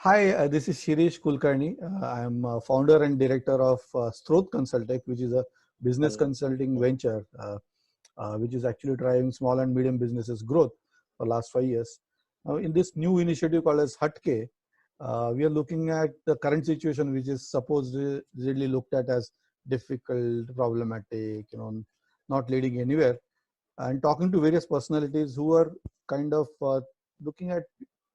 Hi, this is Shirish Kulkarni. I am founder and director of Strot Consultech, which is a business consulting venture, which is actually driving small and medium businesses growth for last 5 years. Now, in this new initiative called as Hatke, we are looking at the current situation, which is supposedly looked at as difficult, problematic, not leading anywhere, and talking to various personalities who are kind of looking at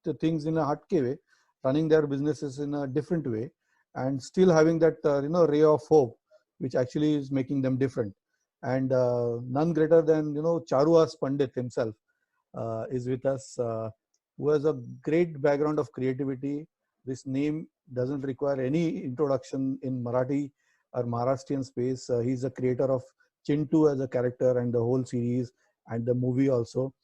the things in a Hatke way, running their businesses in a different way, and still having that ray of hope, which actually is making them different. And none greater than Charuhas Pandit himself is with us, who has a great background of creativity. This name doesn't require any introduction in Marathi or Maharashtrian space. He's a creator of Chintu as a character and the whole series and the movie also.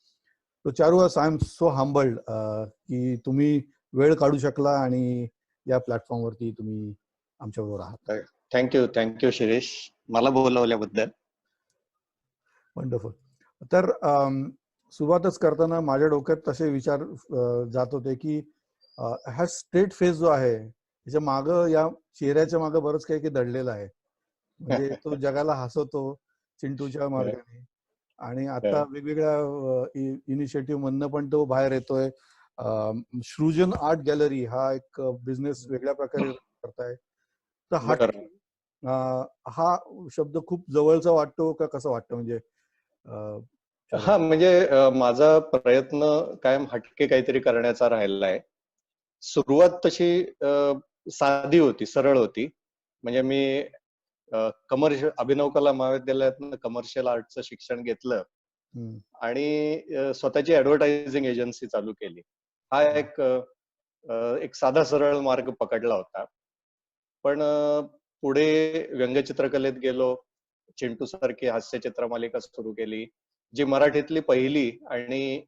So Charuhas, I am so humbled की तुम्ही वेळ काढू शकला आणि या प्लॅटफॉर्मवरती तुम्ही आमच्याबरोबर आहात. थँक्यू शिरीष, मला बोलवल्याबद्दल. वंडरफुल. तर सुरुवातच करताना माझ्या डोक्यात तसे विचार जात होते की हा स्ट्रेट फेस जो आहे त्याच्या मागं, या चेहऱ्याच्या मागं बरंच काही दडलेलं आहे. म्हणजे तो जगाला हसवतो चिंटूच्या मार्गाने, आणि आता वेगवेगळ्या इनिशिएटिव्ह मधनं पण तो बाहेर येतोय. सृजन आर्ट गॅलरी हा एक बिझनेस वेगळ्या प्रकारे करताय. तर हा शब्द खूप जवळचा वाटतो का, कसं वाटतं? म्हणजे म्हणजे माझा प्रयत्न कायम हटके काहीतरी करण्याचा राहिला आहे. सुरुवात तशी साधी होती, सरळ होती. म्हणजे मी कमर्शियल अभिनव कला महाविद्यालयातनं कमर्शियल आर्टचं शिक्षण घेतलं आणि स्वतःची ऍडव्हर्टायझिंग एजन्सी चालू केली. हा एक साधा सरळ मार्ग पकडला होता. पण पुढे व्यंगचित्रकलेत गेलो, चिंटू सारखी हास्यचित्र मालिका सुरू केली, जी मराठीतली पहिली, आणि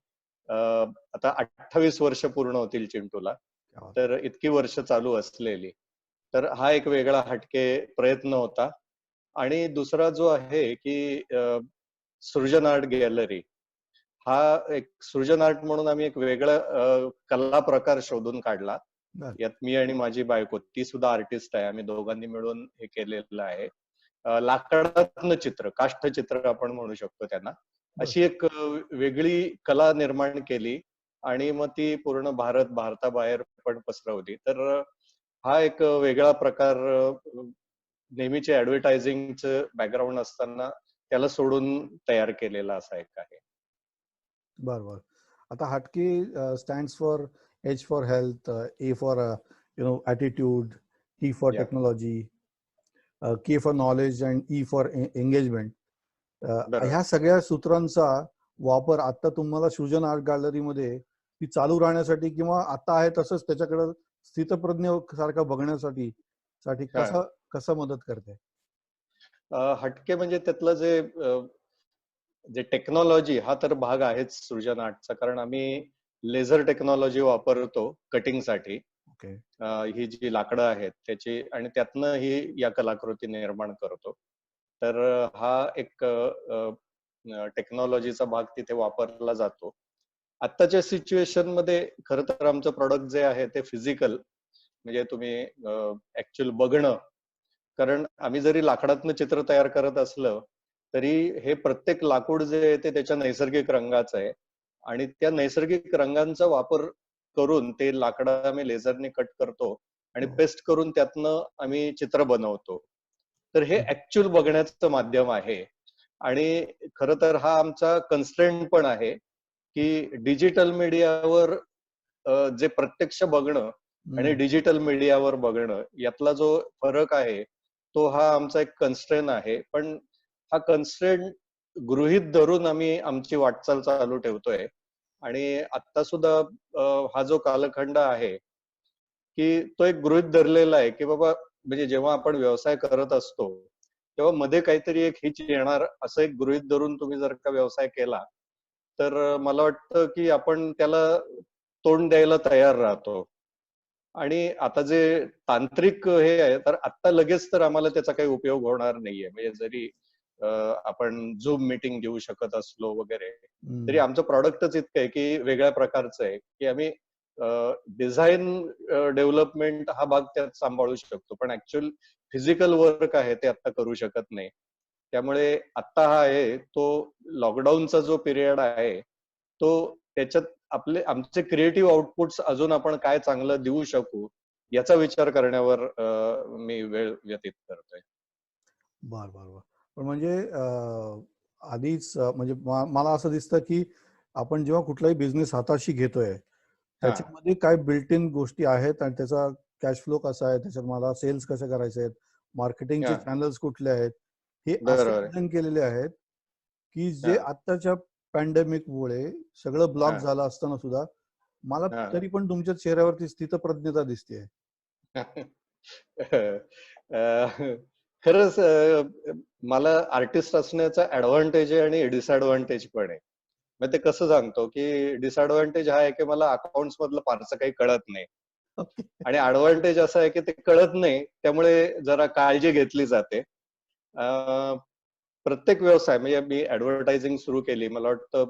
आता 28 वर्ष पूर्ण होतील चिंटूला. तर इतकी वर्ष चालू असलेली. तर हा एक वेगळा हटके प्रयत्न होता. आणि दुसरा जो आहे की सृजन आर्ट गॅलरी, हा एक सृजन आर्ट म्हणून आम्ही एक वेगळा कला प्रकार शोधून काढला. यात मी आणि माझी बायको, ती सुद्धा आर्टिस्ट आहे, आम्ही दोघांनी मिळून हे केलेलं आहे. लाकडातनं चित्र, काष्ठचित्र आपण म्हणू शकतो त्यांना. अशी एक वेगळी कला निर्माण केली आणि मग ती पूर्ण भारताबाहेर पण पसरवली. तर हा एक वेगळा प्रकार, नेहमीचे ऍडव्हर्टायझिंगचं बॅकग्राऊंड असताना त्याला सोडून तयार केलेला असा एक आहे. बरोबर. आता हटके stands for H for health, A for attitude, T for technology, K for knowledge and E for engagement. ह्या सगळ्या सूत्रांचा वापर आता तुम्हाला सृजन आर्ट गॅलरीमध्ये ती चालू राहण्यासाठी किंवा आता आहे तसंच त्याच्याकडे स्थितप्रज्ञ सारखा बघण्यासाठी कसं मदत करते? हटके म्हणजे त्यातलं जे टेक्नॉलॉजी हा तर भाग आहेच सृजन आर्टचा, कारण आम्ही लेझर टेक्नॉलॉजी वापरतो कटिंगसाठी. ही जी लाकडं आहेत त्याची, आणि त्यातनं ही या कलाकृती निर्माण करतो. तर हा एक टेक्नॉलॉजीचा भाग तिथे वापरला जातो. आत्ताच्या सिच्युएशन मध्ये खरं तर आमचं प्रॉडक्ट जे आहे ते फिजिकल, म्हणजे तुम्ही ऍक्च्युअल बघणं. कारण आम्ही जरी लाकडातनं चित्र तयार करत असलं तरी हे प्रत्येक लाकूड जे आहे ते त्याच्या नैसर्गिक रंगाचं आहे, आणि त्या नैसर्गिक रंगांचा वापर करून ते लाकडं आम्ही लेझरने कट करतो आणि पेस्ट करून त्यातनं आम्ही चित्र बनवतो. तर हे ऍक्च्युअल बघण्याचं माध्यम आहे. आणि खरं तर हा आमचा कन्स्ट्रेंट पण आहे की डिजिटल मीडियावर जे प्रत्यक्ष बघणं आणि डिजिटल मीडियावर बघणं यातला जो फरक आहे तो हा आमचा एक कन्स्ट्रेंट आहे. पण हा कन्स्ट्रेंट गृहीत धरून आम्ही आमची वाटचाल चालू ठेवतोय. आणि आता सुद्धा हा जो कालखंड आहे की तो एक गृहीत धरलेला आहे की बाबा, म्हणजे जेव्हा आपण व्यवसाय करत असतो तेव्हा मध्ये काहीतरी एक हिच येणार, असं एक गृहीत धरून तुम्ही जर का व्यवसाय केला तर मला वाटतं की आपण त्याला तोंड द्यायला तयार राहतो. आणि आता जे तांत्रिक हे आहे, तर आता लगेच तर आम्हाला त्याचा काही उपयोग होणार नाहीये. म्हणजे जरी आपण झूम मीटिंग घेऊ शकत असलो वगैरे, तरी आमचं प्रॉडक्टच इतकं आहे की वेगळ्या प्रकारचं आहे की आम्ही डिझाईन डेव्हलपमेंट हा भाग त्यात सांभाळू शकतो, पण ऍक्च्युअल फिजिकल वर्क आहे ते आता करू शकत नाही. त्यामुळे आता हा आहे तो लॉकडाऊनचा जो पिरियड आहे तो त्याच्यात आमचे क्रिएटिव्ह आउटपुट्स अजून आपण काय चांगलं देऊ शकू याचा विचार करण्यावर मी वेळ व्यतीत करतोय. बर बर बर. पण म्हणजे आधीच म्हणजे मला असं दिसतं की आपण जेव्हा कुठलाही बिझनेस हाताशी घेतोय हा त्याच्यामध्ये काय बिल्ट इन गोष्टी आहेत आणि त्याचा कॅश फ्लो कसा आहे, त्याच्यात मला सेल्स कसे करायचे आहेत, मार्केटिंगचे हा चॅनल्स कुठले आहेत, हे असे बरोबर आहे. डिझाईन केलेले आहेत की जे हा आत्ताच्या पॅन्डेमिक मुळे सगळं ब्लॉक हा झालं असताना सुद्धा मला हा तरी पण तुमच्या चेहऱ्यावरती स्थितप्रज्ञता दिसते. खरंच मला आर्टिस्ट असण्याचा ऍडव्हान्टेज आहे आणि डिसएडव्हान्टेज पण आहे. मग ते कसं सांगतो की डिसएडव्हान्टेज हा आहे की मला अकाउंट्स मधलं फारसं काही कळत नाही ओके. आणि ऍडव्हान्टेज असं आहे की ते कळत नाही त्यामुळे जरा काळजी घेतली जाते. प्रत्येक व्यवसाय म्हणजे मी ऍडव्हर्टायझिंग सुरू केली मला वाटतं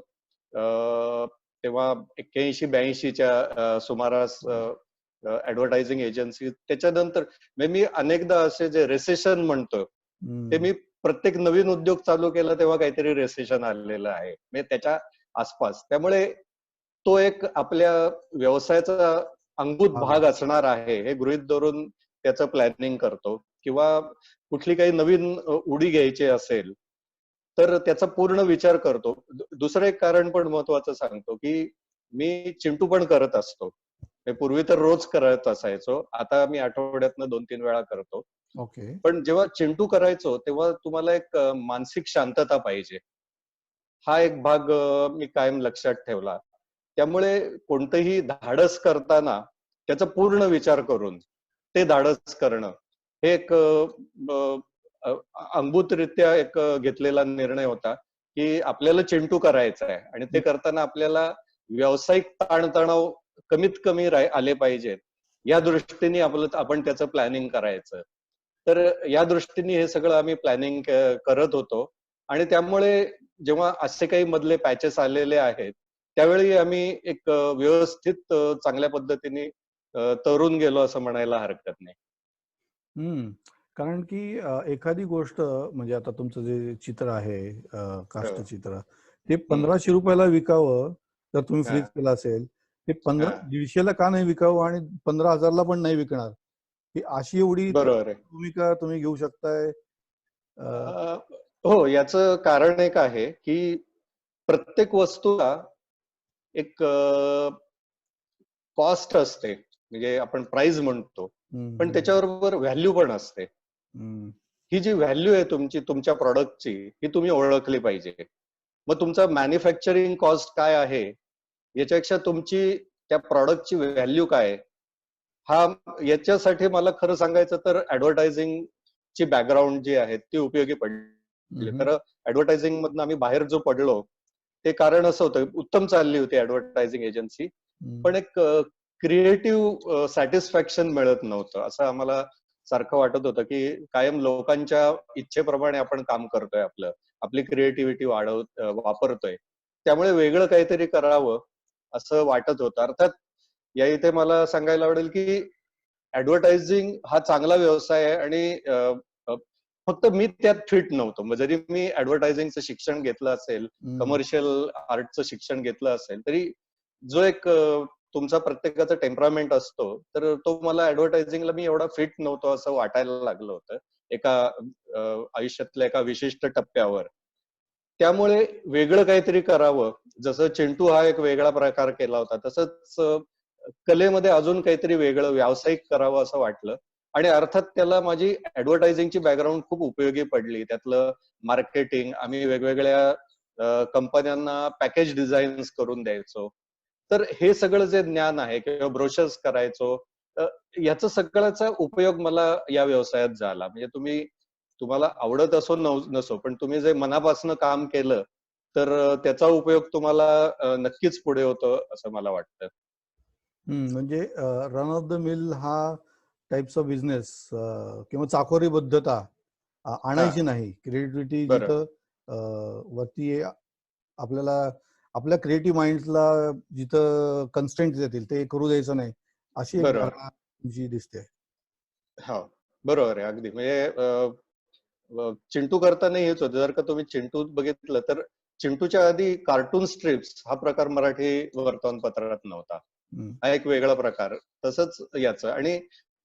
तेव्हा 81-82च्या सुमारास ऍडव्हर्टायझिंग एजन्सी. त्याच्यानंतर म्हणजे मी अनेकदा असे जे रेसेशन म्हणतो ते मी प्रत्येक नवीन उद्योग चालू केला तेव्हा काहीतरी रेसेशन आलेलं आहे म्हणजे त्याच्या आसपास. त्यामुळे तो एक आपल्या व्यवसायाचा अंगभूत भाग असणार आहे हे गृहीत धरून त्याचं प्लॅनिंग करतो. किंवा कुठली काही नवीन उडी घ्यायची असेल तर त्याचा पूर्ण विचार करतो. दुसरं एक कारण पण महत्वाचं सांगतो की मी चिंटू पण करत असतो. पूर्वी तर रोज करत असायचो, आता मी आठवड्यातनं 2-3 वेळा करतो. ओके. पण जेव्हा चिंटू करायचो तेव्हा तुम्हाला एक मानसिक शांतता पाहिजे. हा एक भाग मी कायम लक्षात ठेवला. त्यामुळे कोणतंही धाडस करताना त्याचा पूर्ण विचार करून ते धाडस करणं हे एक अंगभूतरित्या एक घेतलेला निर्णय होता की आपल्याला चिंटू करायचा आहे आणि ते करताना आपल्याला व्यावसायिक ताणतणाव कमीत कमी आले पाहिजेत या दृष्टीने आपण त्याचं प्लॅनिंग करायचं. तर या दृष्टीने हे सगळं आम्ही प्लॅनिंग करत होतो आणि त्यामुळे जेव्हा असे काही मधले पॅचेस आलेले आहेत त्यावेळी आम्ही एक व्यवस्थित चांगल्या पद्धतीने तरून गेलो असं म्हणायला हरकत नाही. कारण की एखादी गोष्ट म्हणजे आता तुमचं जे चित्र आहे हो. काष्टचित्र ते हम्म. 1500 रुपयाला विकावं तर तुम्ही हा फ्रीज केलं असेल, ते हा 1,500ला का नाही विकावं आणि 15,000ला पण नाही विकणार, ही अशी एवढी बरोबर आहे. भूमिका तुम्ही घेऊ शकताय. हो, याचं कारण एक आहे की प्रत्येक वस्तूला एक कॉस्ट असते म्हणजे आपण प्राइस म्हणतो, पण त्याच्याबरोबर व्हॅल्यू पण असते. ही जी व्हॅल्यू आहे तुमची तुमच्या प्रॉडक्टची ही तुम्ही ओळखली पाहिजे. मग तुमचा मॅन्युफॅक्चरिंग कॉस्ट काय आहे याच्यापेक्षा तुमची त्या प्रॉडक्टची व्हॅल्यू काय आहे हा याच्यासाठी मला खरं सांगायचं तर ऍडव्हर्टायझिंग ची बॅकग्राऊंड जी आहे ती उपयोगी पडली. खरं ऍडव्हर्टायझिंग मधनं आम्ही बाहेर जो पडलो ते कारण असं होतं, उत्तम चालली होती ऍडव्हर्टायझिंग एजन्सी पण एक क्रिएटिव्ह सॅटिस्फॅक्शन मिळत नव्हतं. असं आम्हाला सारखं वाटत होतं की कायम लोकांच्या इच्छेप्रमाणे आपण काम करतोय, आपली क्रिएटिव्हिटी वापरतोय, त्यामुळे वेगळं काहीतरी करावं असं वाटत होतं. अर्थात या इथे मला सांगायला आवडेल की ऍडव्हर्टायझिंग हा चांगला व्यवसाय आहे आणि फक्त मी त्यात फिट नव्हतो. मग जरी मी ऍडव्हर्टायझिंगचं शिक्षण घेतलं असेल, कमर्शियल आर्टचं शिक्षण घेतलं असेल, तरी जो एक तुमचा प्रत्येकाचा टेम्परामेंट असतो तर तो मला ऍडव्हर्टायझिंगला मी एवढा फिट नव्हतो असं वाटायला लागलं होतं एका आयुष्यातल्या एका विशिष्ट टप्प्यावर. त्यामुळे वेगळं काहीतरी करावं, जसं चिंटू हा एक वेगळा प्रकार केला होता तसंच कलेमध्ये अजून काहीतरी वेगळं व्यावसायिक करावं असं वाटलं आणि अर्थात त्याला माझी ऍडव्हर्टायझिंगची बॅकग्राऊंड खूप उपयोगी पडली. त्यातलं मार्केटिंग, आम्ही वेगवेगळ्या कंपन्यांना पॅकेज डिझाईन्स करून द्यायचो. तर हे सगळं जे ज्ञान आहे किंवा ब्रोशर्स करायचो, याचा सगळ्याचा उपयोग मला या व्यवसायात झाला. म्हणजे तुम्हाला आवडत असो नसो पण तुम्ही जे मनापासून काम केलं तर त्याचा उपयोग तुम्हाला नक्कीच पुढे होतो असं मला वाटतं. म्हणजे रन ऑफ द मिल हा टाइप्स ऑफ बिझनेस किंवा चाकोरीबद्धता हा आणायची नाही. क्रिएटिव्हिटी बरं. जिथं वरती आपल्याला आपल्या क्रिएटिव्ह माइंडला जिथं कन्स्ट्रेंट येतील ते करू द्यायचं नाही, अशी एक बरोबर. धारणा तुमची दिसते. हो, बरोबर आहे अगदी. म्हणजे चिंटू करताना हेच होतं. जर का तुम्ही चिंटू बघितलं तर चिंटूच्या आधी कार्टून स्ट्रिप्स हा प्रकार मराठी वर्तमानपत्रात नव्हता. हा एक वेगळा प्रकार. तसंच याचं आणि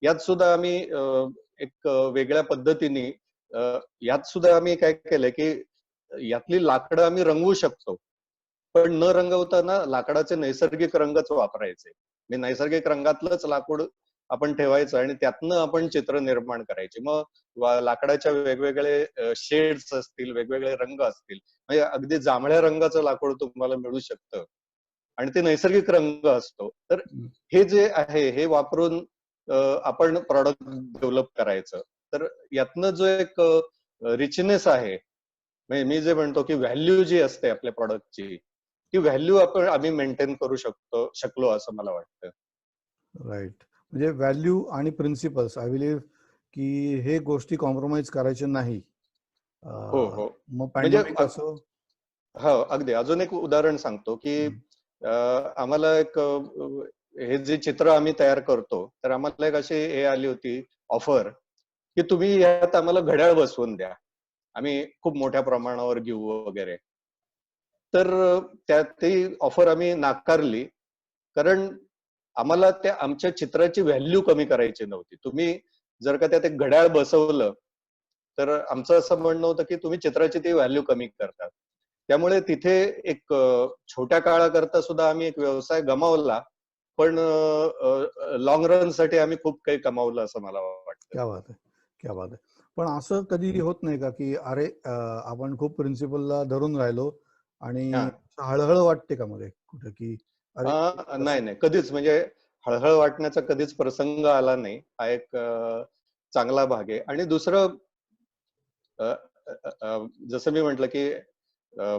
यात सुद्धा आम्ही एक वेगळ्या पद्धतीने यात सुद्धा आम्ही काय केलंय की यातली लाकडं आम्ही रंगवू शकतो, पण न रंगवताना लाकडाचे नैसर्गिक रंगच वापरायचे. म्हणजे नैसर्गिक रंगातलंच लाकूड आपण ठेवायचं आणि त्यातनं आपण चित्र निर्माण करायचे. मग लाकडाच्या वेगवेगळे शेड्स असतील, वेगवेगळे रंग असतील. म्हणजे अगदी जांभळ्या रंगाचं लाकूड तुम्हाला मिळू शकतं आणि ते नैसर्गिक रंग असतो. तर हे जे आहे हे वापरून आपण प्रॉडक्ट डेव्हलप करायचं. तर यातनं जो एक रिचनेस आहे, म्हणजे मी जे म्हणतो की व्हॅल्यू जी असते आपल्या प्रॉडक्टची, ती व्हॅल्यू आम्ही मेंटेन करू शकलो असं मला वाटतं. राईट. म्हणजे व्हॅल्यू आणि प्रिन्सिपल्स आय बिलीव्ह की हे गोष्टी कॉम्प्रोमाइज करायचे नाही. हो, हो. मग म्हणजे पॅन्डेमिक असो. हो, अगदी. अजून एक उदाहरण सांगतो की आम्हाला एक हे जे चित्र आम्ही तयार करतो, तर आम्हाला एक अशी हे आली होती ऑफर की तुम्ही यात आम्हाला घड्याळ बसवून द्या. आम्ही खूप मोठ्या प्रमाणावर घेऊ वगैरे. तर ती ऑफर आम्ही नाकारली. कारण आम्हाला त्या आमच्या चित्राची व्हॅल्यू कमी करायची नव्हती. तुम्ही जर का त्यात एक घड्याळ बसवलं, तर आमचं असं म्हणणं होतं की तुम्ही चित्राची ती व्हॅल्यू कमी करता. त्यामुळे तिथे एक छोट्या काळाकरता सुद्धा आम्ही एक व्यवसाय गमावला, पण लाँग रन साठी आम्ही खूप काही कमावलं असं मला वाटतं. क्या बात आहे, क्या बात आहे. पण असं कधी होत नाही का की अरे आपण खूप प्रिन्सिपलला धरून राहिलो आणि हां. हळहळ वाटते का मध्ये कुठे की अरे नाही, नाही. कधीच म्हणजे हळहळ वाटण्याचा कधीच प्रसंग आला नाही. हा एक चांगला भाग आहे. आणि दुसरं अ, अ, अ, जसं मी म्हटलं की अ,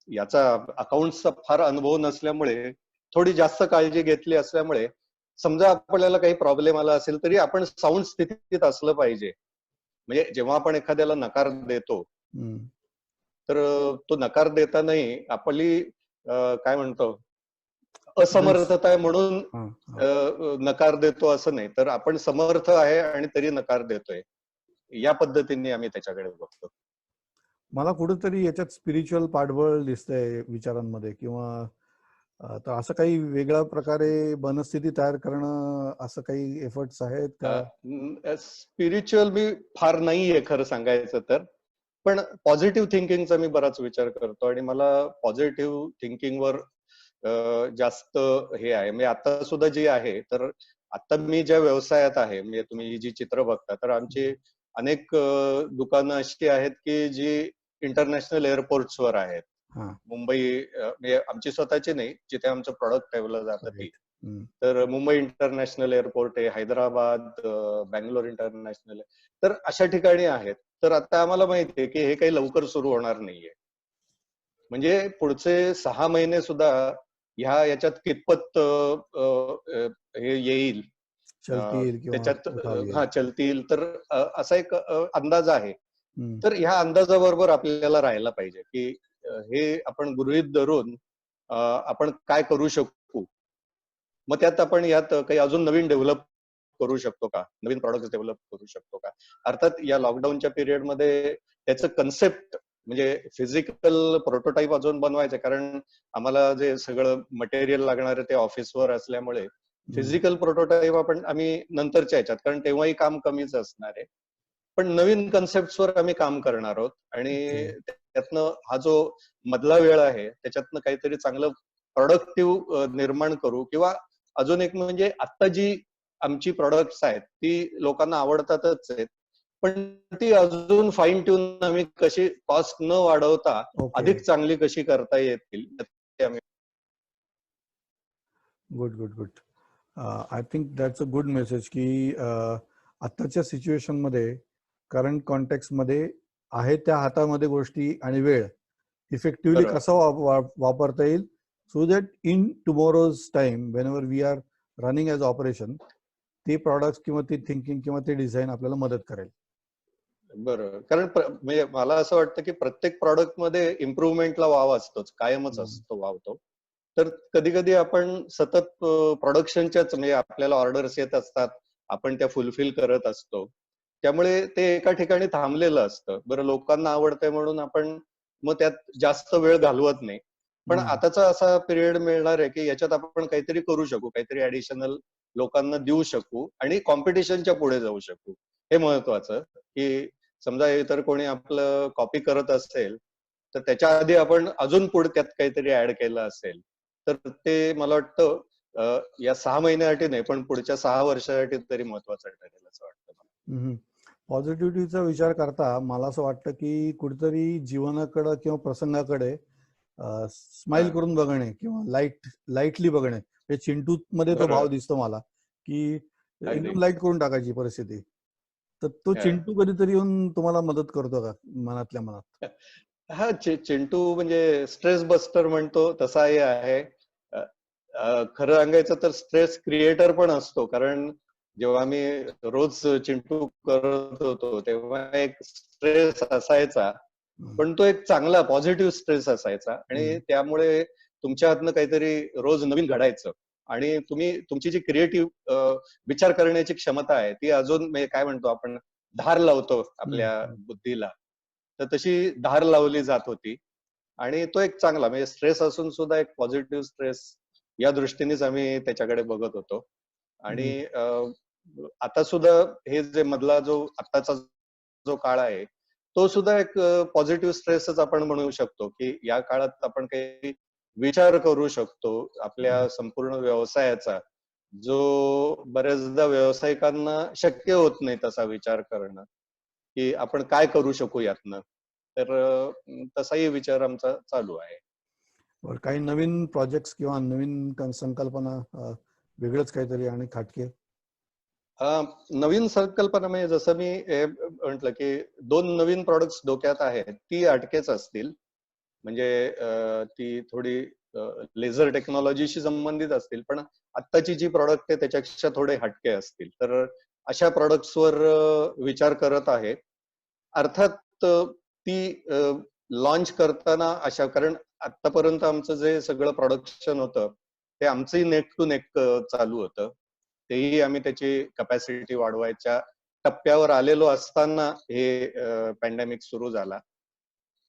याचा अकाउंट्सचा फार अनुभव नसल्यामुळे थोडी जास्त काळजी घेतली असल्यामुळे समजा आपल्याला काही प्रॉब्लेम आला असेल तरी आपण साऊंड स्थितीत असलं पाहिजे. म्हणजे जेव्हा आपण एखाद्याला नकार देतो, तर तो नकार देतानाही आपली काय म्हणतो असमर्थता आहे म्हणून नकार देतो असं नाही, तर आपण समर्थ आहे आणि तरी नकार देतोय. या पद्धतीने आम्ही त्याच्याकडे बघतो. मला कुठेतरी याच्यात स्पिरिच्युअल पाठबळ दिसतंय विचारांमध्ये किंवा तर असं काही वेगळ्या प्रकारे मनस्थिती तयार करणं असं काही एफर्ट्स आहेत का? स्पिरिच्युअल मी फार नाहीये खरं सांगायचं तर, पण पॉझिटिव्ह थिंकिंगचा मी बराच विचार करतो आणि मला पॉझिटिव्ह थिंकिंगवर जास्त हे आहे. म्हणजे आता सुद्धा जी आहे, तर आता मी ज्या व्यवसायात आहे, म्हणजे तुम्ही जी चित्र बघता, तर आमची अनेक दुकानं अशी आहेत की जी इंटरनॅशनल एअरपोर्ट्सवर आहेत. मुंबई म्हणजे आमची स्वतःची नाही, जिथे आमचं प्रॉडक्ट ठेवलं जातं ती. तर मुंबई इंटरनॅशनल एअरपोर्ट आहे, हैदराबाद, बँगलोर इंटरनॅशनल आहे. तर अशा ठिकाणी आहेत. तर आता आम्हाला माहिती आहे की हे काही लवकर सुरू होणार नाहीये. म्हणजे पुढचे 6 महिने सुद्धा याच्यात कितपत हे येईल, चलतील किंवा त्याच्यात उठाव येईल. चलतील, तर असा एक अंदाज आहे. हम्म. तर ह्या अंदाजाबरोबर आपल्याला राहायला पाहिजे की हे आपण गृहीत धरून आपण काय करू शकू. मग त्यात आपण यात काही अजून नवीन डेव्हलप करू शकतो का, नवीन प्रॉडक्ट डेव्हलप करू शकतो का. अर्थात या लॉकडाऊनच्या पिरियडमध्ये त्याचं कन्सेप्ट म्हणजे फिजिकल प्रोटोटाईप अजून बनवायचं, कारण आम्हाला जे सगळं मटेरियल लागणार आहे ते ऑफिसवर असल्यामुळे फिजिकल प्रोटोटाईप आम्ही नंतरच्या ह्याच्यात, कारण तेव्हाही काम कमीच असणार आहे. पण नवीन कन्सेप्टवर आम्ही काम करणार आहोत आणि त्यातनं हा जो मधला वेळ आहे त्याच्यातनं काहीतरी चांगलं प्रोडक्टिव्ह निर्माण करू. किंवा अजून एक म्हणजे आता जी आमची प्रोडक्ट्स आहेत ती लोकांना आवडतातच आहेत, पण ती अजून फाईन ट्यून आम्ही कशी कॉस्ट न वाढवता अधिक चांगली कशी करता येतील ते आम्ही. Good good good. I think that's a good message की आत्ताच्या सिच्युएशन मध्ये करंट कॉन्टेक्स्ट मध्ये आहे त्या हातामध्ये गोष्टी आणि वेळ इफेक्टिव्हली कसा वापरता येईल, so that in tomorrow's time whenever we are running as operation ते प्रॉडक्ट्स किंवा ते थिंकिंग किंवा ते डिझाईन आपल्याला मदत करेल. बरोबर. कारण म्हणजे मला असं वाटतं की प्रत्येक प्रॉडक्ट मध्ये इम्प्रुव्हमेंटला वाव असतोच, कायमच असतो वाव तो. तर कधी कधी आपण सतत प्रोडक्शनच्याच म्हणजे आपल्याला ऑर्डर्स येत असतात, आपण त्या फुलफिल करत असतो. त्यामुळे ते एका ठिकाणी थांबलेलं असतं. बरं, लोकांना आवडतंय म्हणून आपण मग त्यात जास्त वेळ घालवत नाही. पण हम्म. आताचा असा पिरियड मिळणार आहे की याच्यात आपण काहीतरी करू शकू, काहीतरी ऍडिशनल लोकांना देऊ शकू आणि कॉम्पिटिशनच्या पुढे जाऊ शकू. हे महत्वाचं की समजा इतर कोणी आपलं कॉपी करत असेल तर त्याच्या आधी आपण अजून पुढे त्यात काहीतरी ऍड केलं असेल तर ते मला वाटतं या 6 महिन्यासाठी नाही पण पुढच्या 6 वर्षासाठी तरी महत्वाचं ठरेल असं वाटतं मला. पॉझिटिव्हिटीचा विचार करता मला असं वाटतं की कुठेतरी जीवनाकडे किंवा प्रसंगाकडे स्माइल हा, करून बघणे किंवा लाईटली बघणे. हे चिंटू मध्ये तो भाव बरोबर. दिसतो मला की अगदी. एकदम लाईट करून टाकायची परिस्थिती. तर तो हा. चिंटू कधीतरी येऊन तुम्हाला मदत करतो का मनातल्या मनात? हा, चिंटू म्हणजे स्ट्रेस बस्टर म्हणतो तसाही आहे. अ, खरं सांगायचं तर स्ट्रेस क्रिएटर पण असतो, कारण जेव्हा आम्ही रोज चिंटू करत होतो तेव्हा एक स्ट्रेस असायचा, हम्म. पण तो एक चांगला पॉझिटिव्ह स्ट्रेस असायचा आणि हम्म. त्यामुळे तुमच्या हातनं काहीतरी रोज नवीन घडायचं आणि तुम्ही तुमची जी क्रिएटिव्ह विचार करण्याची क्षमता आहे ती अजून म्हणजे काय म्हणतो आपण, धार लावतो आपल्या हम्म. बुद्धीला. तर तशी धार लावली जात होती आणि तो एक चांगला म्हणजे स्ट्रेस असून सुद्धा एक पॉझिटिव्ह स्ट्रेस या दृष्टीनेच आम्ही त्याच्याकडे बघत होतो. आणि हम्म. आता सुद्धा हे जे मधला जो आत्ताचा जो काळ आहे तो सुद्धा एक पॉझिटिव्ह स्ट्रेसच आपण म्हणू शकतो की या काळात आपण काही विचार करू शकतो आपल्या संपूर्ण व्यवसायाचा, जो बऱ्याचदा व्यावसायिकांना शक्य होत नाही तसा विचार करणं, की आपण काय करू शकू यातनं. तर तसाही विचार आमचा चालू आहे. बरं, काही नवीन प्रोजेक्ट्स किंवा नवीन संकल्पना वेगळंच काहीतरी आणि खाटके? नवीन संकल्पना म्हणजे जसं मी म्हटलं की 2 नवीन प्रॉडक्ट्स डोक्यात आहेत, ती अटकेच असतील. म्हणजे ती थोडी लेझर टेक्नॉलॉजीशी संबंधित असतील, पण आत्ताची जी प्रॉडक्ट आहे त्याच्यापेक्षा थोडे हटके असतील. तर अशा प्रॉडक्ट्सवर विचार करत आहे. अर्थात ती लॉन्च करताना अशा, कारण आतापर्यंत आमचं जे सगळं प्रोडक्शन होतं ते आमचंही नेक टू नेक चालू होतं. तेही आम्ही त्याची कपॅसिटी वाढवायच्या टप्प्यावर आलेलो असताना हे पॅन्डेमिक सुरू झाला.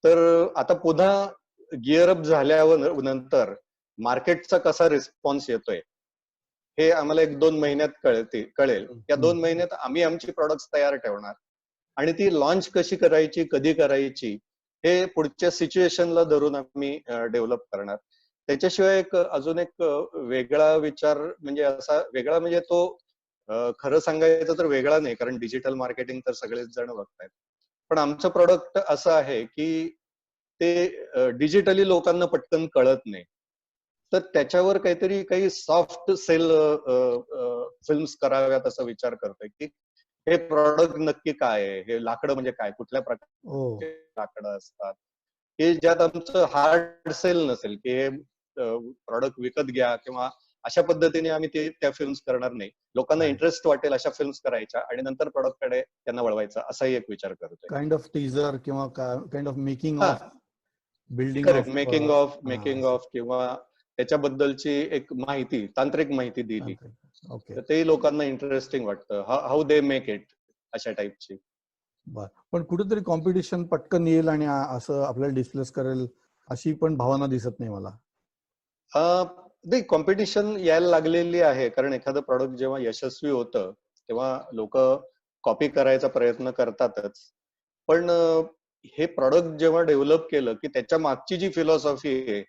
तर आता पुन्हा गिअर अप झाल्यावर नंतर मार्केटचा कसा रिस्पॉन्स येतोय हे आम्हाला 1-2 महिन्यात कळेल. या 2 महिन्यात आम्ही आमची प्रॉडक्ट्स तयार ठेवणार आणि ती लॉन्च कशी करायची, कधी करायची, हे पुढच्या सिच्युएशनला धरून आम्ही डेव्हलप करणार. त्याच्याशिवाय एक अजून एक वेगळा विचार म्हणजे असा वेगळा म्हणजे तो खरं सांगायचं तर वेगळा नाही, कारण डिजिटल मार्केटिंग तर सगळेच जण बघतायत. पण आमचं प्रोडक्ट असं आहे की ते डिजिटली लोकांना पटकन कळत नाही. तर त्याच्यावर काही सॉफ्ट सेल फिल्म्स कराव्यात असा विचार करतोय की हे प्रॉडक्ट नक्की काय आहे, हे लाकडं म्हणजे काय, कुठल्या हो. प्रकारचे लाकडं असतात, हे ज्यात आमचं हार्ड सेल नसेल की हे प्रॉडक्ट विकत घ्या किंवा अशा पद्धतीने आम्ही त्या फिल्म्स करणार नाही. लोकांना इंटरेस्ट वाटेल अशा फिल्म्स करायच्या आणि नंतर प्रॉडक्टकडे त्यांना वळवायचा, असाही एक विचार करतोय. काइंड ऑफ टीजर किंवा काइंड ऑफ मेकिंग हा, of, building correct. Of. Making of किंवा त्याच्याबद्दलची एक माहिती, तांत्रिक माहिती दिली ओके. तर तेही लोकांना इंटरेस्टिंग वाटतं. हाऊ दे मेक इट, अशा टाईपची. बर, पण कुठेतरी कॉम्पिटिशन पटकन येईल आणि असं आपल्याला डिस्प्लेस करेल अशी पण भावना दिसत नाही मला. नाही, कॉम्पिटिशन यायला लागलेली आहे, कारण एखादं प्रॉडक्ट जेव्हा यशस्वी होतं तेव्हा लोक कॉपी करायचा प्रयत्न करतातच. पण हे प्रॉडक्ट जेव्हा डेव्हलप केलं की त्याच्या मागची जी फिलॉसॉफी आहे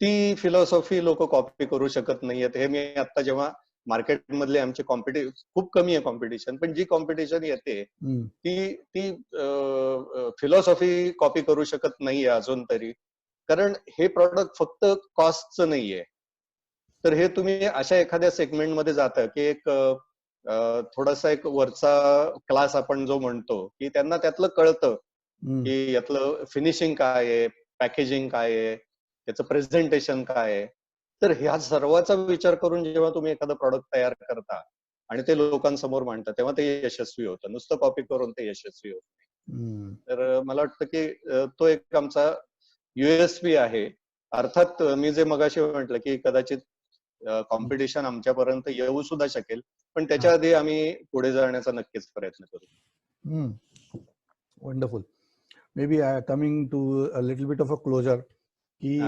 ती फिलॉसॉफी लोक कॉपी करू शकत नाहीयेत. हे मी आता जेव्हा मार्केटमधले आमचे खूप कमी आहे कॉम्पिटिशन, पण जी कॉम्पिटिशन येते हम्म. ती ती फिलॉसॉफी कॉपी करू शकत नाहीये अजून तरी. कारण हे प्रॉडक्ट फक्त कॉस्टचं नाहीये. तर हे तुम्ही अशा एखाद्या सेगमेंटमध्ये जाता की एक थोडासा एक वरचा क्लास आपण जो म्हणतो की त्यांना त्यातलं कळतं हम्म. की यातलं फिनिशिंग काय आहे, पॅकेजिंग काय आहे, त्याचं प्रेझेंटेशन काय आहे. तर ह्या सर्वाचा विचार करून जेव्हा तुम्ही एखादं प्रॉडक्ट तयार करता आणि ते लोकांसमोर मांडता तेव्हा ते यशस्वी होतं. नुसतं कॉपी करून ते यशस्वी होतं. तर मला वाटतं की तो एक आमचा USP आहे. अर्थात मी जे मगाशी म्हटलं की कदाचित कॉम्पिटिशन आमच्यापर्यंत येऊ सुद्धा शकेल, पण त्याच्या आधी आम्ही पुढे जाण्याचा नक्कीच प्रयत्न करू. Wonderful. Maybe coming to a little bit of a closure, की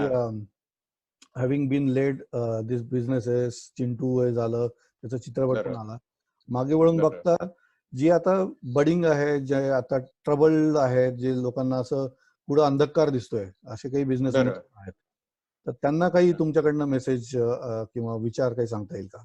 having been led these businesses, Chintu झालं, त्याचा चित्रपट पण आला, मागे वळून बघता जी आता बडिंग आहे, जे आता ट्रबल आहे, जे लोकांना असं पुढे अंधकार दिसतोय, असे काही बिझनेस आहेत, तर त्यांना काही तुमच्याकडनं मेसेज किंवा विचार काही सांगता येईल का?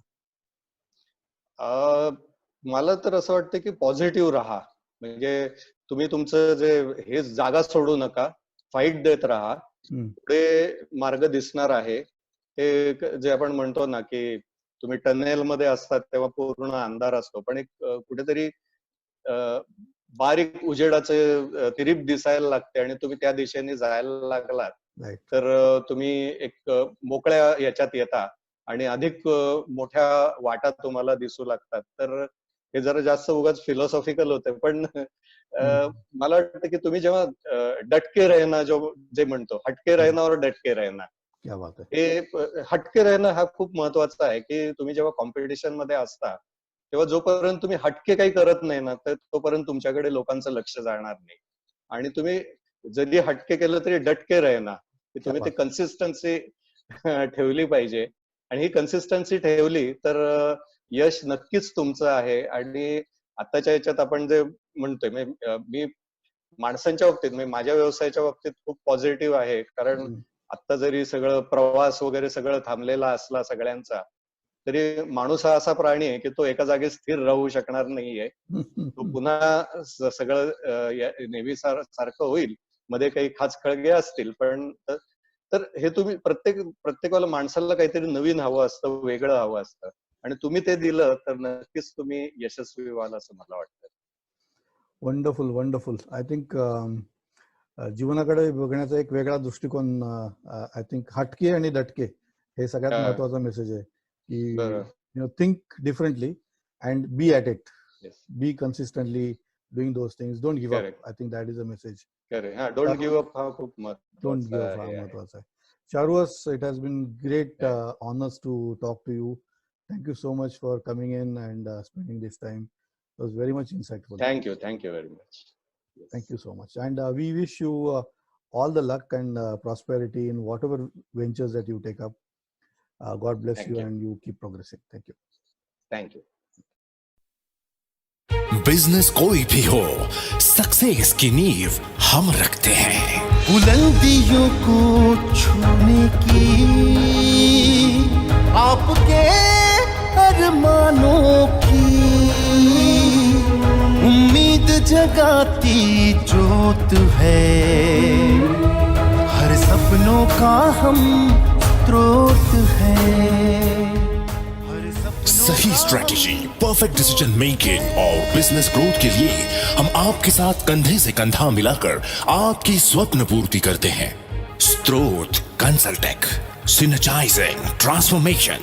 मला तर असं वाटतं की पॉझिटिव्ह राहा. म्हणजे तुम्ही तुमचं जे हे जागा सोडू नका, फाईट देत राहा, पुढे मार्ग दिसणार आहे. ते जे आपण म्हणतो ना की तुम्ही टनेल मध्ये असतात तेव्हा पूर्ण अंधार असतो, पण एक कुठेतरी बारीक उजेडाचे तिरीप दिसायला लागते आणि तुम्ही त्या दिशेने जायला लागलात तर तुम्ही एक मोकळ्या याच्यात येता आणि अधिक मोठ्या वाटा तुम्हाला दिसू लागतात. तर हे जरा जास्त उगाच फिलॉसॉफिकल होते, पण मला वाटतं की तुम्ही जेव्हा डटके रहना जे म्हणतो, हटके रहना और डटके रहना, हे हटके रहना हा खूप महत्वाचा आहे की तुम्ही जेव्हा कॉम्पिटिशन मध्ये असता तेव्हा जोपर्यंत तुम्ही हटके काही करत नाही ना, तर तोपर्यंत तुमच्याकडे लोकांचं लक्ष जाणार नाही. आणि तुम्ही जरी हटके केलं तरी डटके रहना, की तुम्ही ते कन्सिस्टन्सी ठेवली पाहिजे. आणि ही कन्सिस्टन्सी ठेवली तर यश नक्कीच तुमचं आहे. आणि आताच्या याच्यात आपण जे म्हणतोय, मी माणसांच्या बाबतीत, माझ्या व्यवसायाच्या बाबतीत खूप पॉझिटिव्ह आहे. कारण आता जरी सगळं प्रवास वगैरे सगळं थांबलेला असला सगळ्यांचा, तरी माणूस हा असा प्राणी आहे की तो एका जागी स्थिर राहू शकणार नाहीये. तो पुन्हा सगळं नेहमी सारखं होईल, मध्ये काही खाचखळगे असतील, पण तर हे तुम्ही प्रत्येकाला माणसाला काहीतरी नवीन हवं असतं, वेगळं हवं असतं, आणि तुम्ही ते दिलं तर नक्कीच तुम्ही यशस्वी व्हाल असं मला वाटतं. Wonderful wonderful. आय थिंक जीवनाकडे बघण्याचा एक वेगळा दृष्टिकोन, आय थिंक हटके आणि दटके हे सगळ्यात महत्वाचा मेसेज आहे की think differently and be at it, be consistently doing those things, don't give up. I think that is a message. Don't give up हा खूप महत्वाचा आहे. Charuvas, it has been great honors to talk to you. Thank you so much for coming in and spending this time. It was very much insightful. Thank you very much. Yes. Thank you so much, and we wish you all the luck and prosperity in whatever ventures that you take up. God bless you and you keep progressing. Thank you. Thank you. Business कोई भी हो, success की नींव हम रखते हैं। बुलंदियों को छूने की आपके अरमानों की उम्मीद जगाती जोत है, हर सपनों का हम स्रोत है। सही स्ट्रेटेजी, परफेक्ट डिसीजन मेकिंग और बिजनेस ग्रोथ के लिए हम आपके साथ कंधे से कंधा मिलाकर आपकी स्वप्न पूर्ति करते हैं। स्त्रोत कंसल्टेक, सिनर्जाइजिंग ट्रांसफॉर्मेशन।